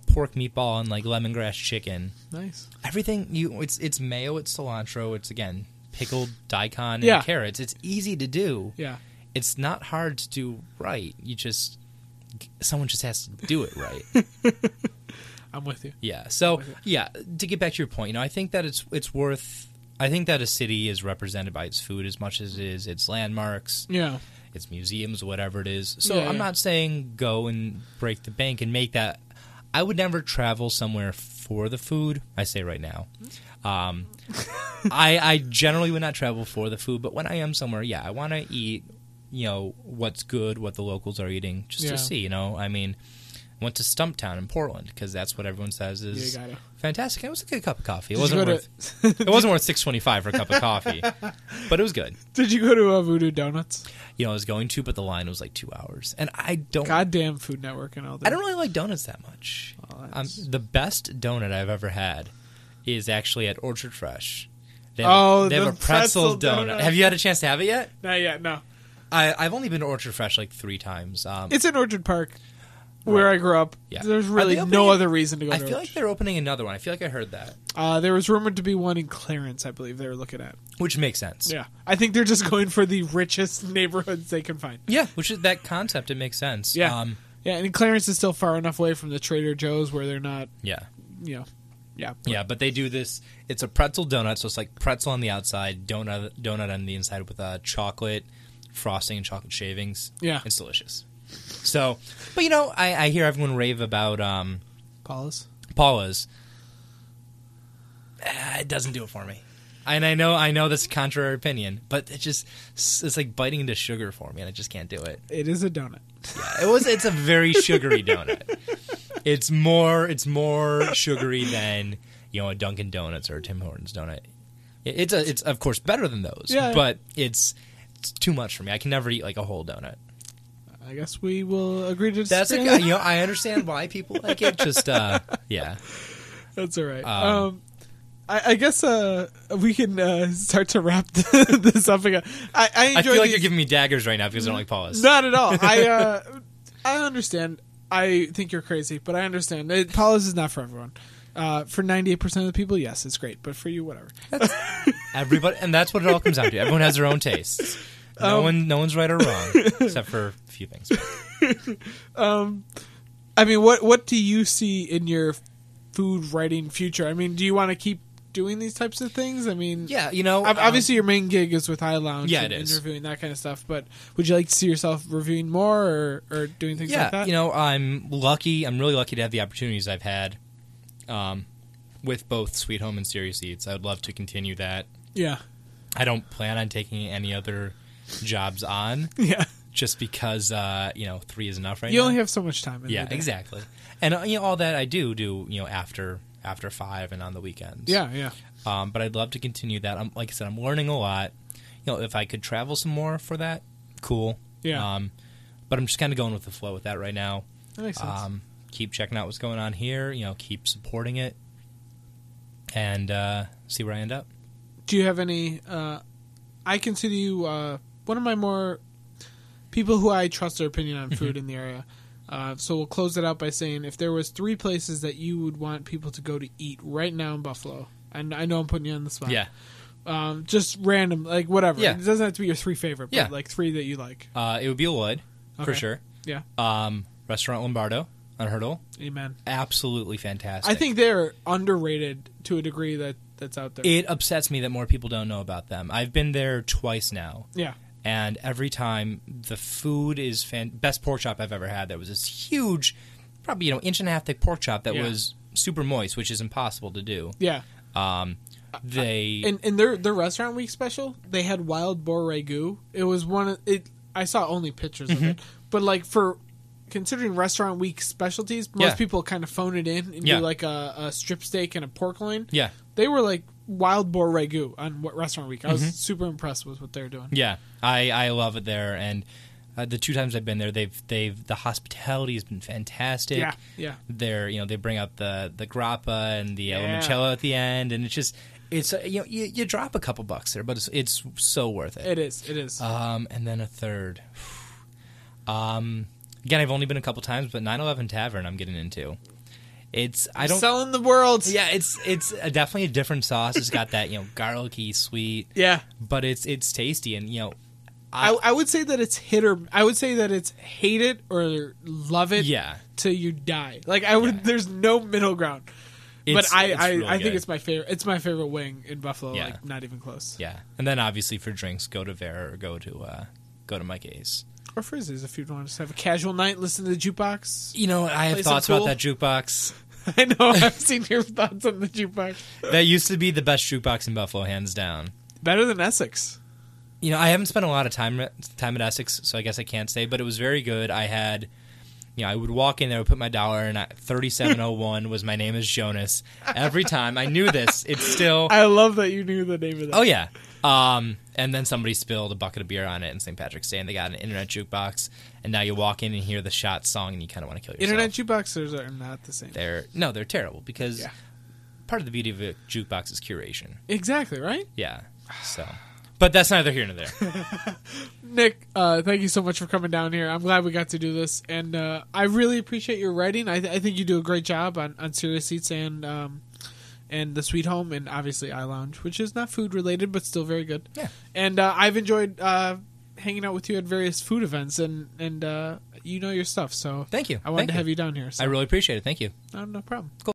pork meatball and lemongrass chicken. Nice. Everything it's mayo, it's cilantro, it's again pickled daikon and carrots. It's easy to do. Yeah. It's not hard to do right. Someone just has to do it right. I'm with you. Yeah. So to get back to your point, I think that it's worth. I think that a city is represented by its food as much as it is its landmarks. Yeah. Its museums, whatever it is. So I'm not saying go and break the bank and make that. I would never travel somewhere for the food. I say right now. I generally would not travel for the food, but when I am somewhere, I want to eat, what's good, what the locals are eating, just to see, I mean, I went to Stumptown in Portland because that's what everyone says is fantastic. It was a good cup of coffee. It wasn't worth $6.25 for a cup of coffee, but it was good. Did you go to Voodoo Donuts? I was going to, but the line was like 2 hours, and I don't. Goddamn Food Network and all that. I don't really like donuts that much. The best donut I've ever had is actually at Orchard Fresh. They have a pretzel donut. Have you had a chance to have it yet? Not yet. No. I've only been to Orchard Fresh like 3 times. It's in Orchard Park. Where I grew up, there's really no other reason to go to I feel like they're opening another one. I feel like I heard that. There was rumored to be one in Clarence, I believe they were looking at. Which makes sense. Yeah. I think they're just going for the richest neighborhoods they can find. Yeah, which is that concept. It makes sense. Yeah. And Clarence is still far enough away from the Trader Joe's where they're not... Yeah. Yeah, but they do this. It's a pretzel donut, so it's like pretzel on the outside, donut on the inside with chocolate frosting and chocolate shavings. Yeah. It's delicious. So, but I hear everyone rave about Paula's. It doesn't do it for me, and I know that's a contrary opinion, but it's like biting into sugar for me, and I just can't do it. It is a donut. Yeah, it's a very sugary donut. It's more sugary than a Dunkin' Donuts or a Tim Hortons donut. It's of course better than those, but it's too much for me. I can never eat like a whole donut. I guess we will agree to disagree. That's okay. I understand why people like it. Just yeah, that's all right. I guess we can start to wrap this up again. I feel like you're giving me daggers right now because I don't like Paula's. Not at all. I understand. I think you're crazy, but I understand. Paula's is not for everyone. For 98% of the people, yes, it's great. But for you, whatever. Everybody, and that's what it all comes down to. Everyone has their own tastes. No one's right or wrong, except for a few things. I mean, what do you see in your food writing future? I mean, do you want to keep doing these types of things? I mean, yeah, obviously your main gig is with High Lounge and interviewing, that kind of stuff. But would you like to see yourself reviewing more or doing things like that? I'm lucky. I'm really lucky to have the opportunities I've had with both Sweet Home and Serious Eats. I would love to continue that. Yeah, I don't plan on taking any other jobs on. Yeah. Just because 3 is enough right now. You only have so much time. Yeah, exactly. And all that I do after 5 and on the weekends. Yeah, yeah. But I'd love to continue that. Like I said, I'm learning a lot. If I could travel some more for that, cool. Yeah. But I'm just kind of going with the flow with that right now. That makes sense. Keep checking out what's going on here. Keep supporting it, and see where I end up. Do you have any? I consider you one of my more people who I trust their opinion on food in the area. So we'll close it out by saying, if there was 3 places that you would want people to go to eat right now in Buffalo, and I know I'm putting you on the spot. Yeah. Just random, like whatever. Yeah. It doesn't have to be your 3 favorite, but like 3 that you like. It would be Lloyd, for sure. Yeah. Restaurant Lombardo on Hurdle. Amen. Absolutely fantastic. I think they're underrated to a degree that's out there. It upsets me that more people don't know about them. I've been there twice now. Yeah. And every time the food is best pork chop I've ever had. There was this huge, probably 1.5-inch thick pork chop that was super moist, which is impossible to do. Yeah. They in their restaurant week special, they had wild boar ragu. It was I saw only pictures of it, but like for considering restaurant week specialties, most people kind of phone it in and do like a strip steak and a pork loin. Yeah. They were like wild boar ragu on restaurant week. I was super impressed with what they're doing. Yeah, I love it there, and the 2 times I've been there, the hospitality has been fantastic. Yeah, yeah. They're they bring out the grappa and the limoncello at the end, and it's you drop a couple bucks there, but it's so worth it. It is. And then a third. Again, I've only been a couple times, but 9/11 Tavern I'm getting into. Selling the world. Yeah, it's definitely a different sauce. It's got that garlicky sweet. Yeah, but it's tasty, and I would say that it's I would say that it's hate it or love it. Yeah, till you die. Like I would. Yeah. There's no middle ground. But I think it's my favorite. It's my favorite wing in Buffalo. Yeah. Like not even close. Yeah, and then obviously for drinks, go to Vera or go to Mike A's. Or Frizzy's if you want to just have a casual night, listen to the jukebox. I have thoughts about that jukebox. I know. I've seen your thoughts on the jukebox. That used to be the best jukebox in Buffalo, hands down. Better than Essex. You know, I haven't spent a lot of time at Essex, so I guess I can't say, but it was very good. I had, I would walk in there, I would put my dollar in. 3701 was my name is Jonas. Every time. I knew this. It's still... I love that you knew the name of that. Oh, yeah. And then somebody spilled a bucket of beer on it in St. Patrick's Day, and they got an internet jukebox, and now you walk in and hear the Shot song, and you kind of want to kill yourself. Internet jukeboxes are not the same. They're terrible, because part of the beauty of a jukebox is curation. Exactly, right? Yeah. So... But that's neither here nor there. Nick, thank you so much for coming down here. I'm glad we got to do this, and I really appreciate your writing. I think you do a great job on Serious Eats and the Sweet Home, and obviously iLounge, which is not food related but still very good. Yeah. And I've enjoyed hanging out with you at various food events, and you know your stuff. So thank you. I wanted to have you down here. So. I really appreciate it. Thank you. No problem. Cool.